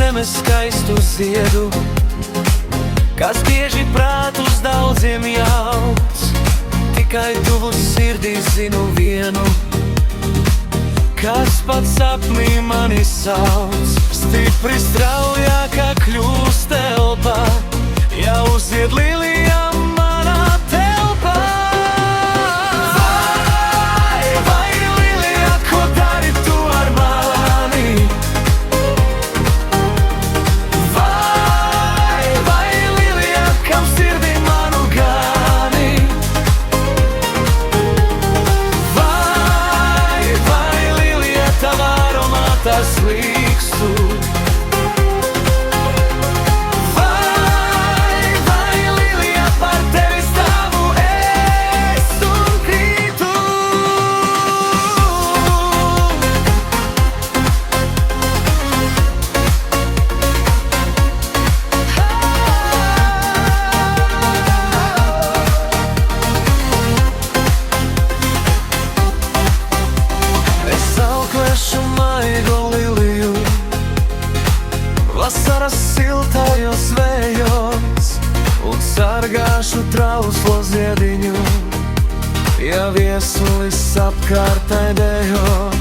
zemes skaistu ziedu, kas bieži prātus daudziem jauc. Tikai tuvu sirdī zinu vienu, kas pats sapnī mani sauc. Stipri straujākā kļūst telpa, ja uzzied lilijām manā telpā. Vai lilija, ko dari tu ar mani? Vai lilija, kam sirdī manu gani? Vai lilija, tavā aromātā slīkstu? Vasaras siltajos vējos un sargāšu trauslo ziediņu, ja viesulis apkārt aidējos.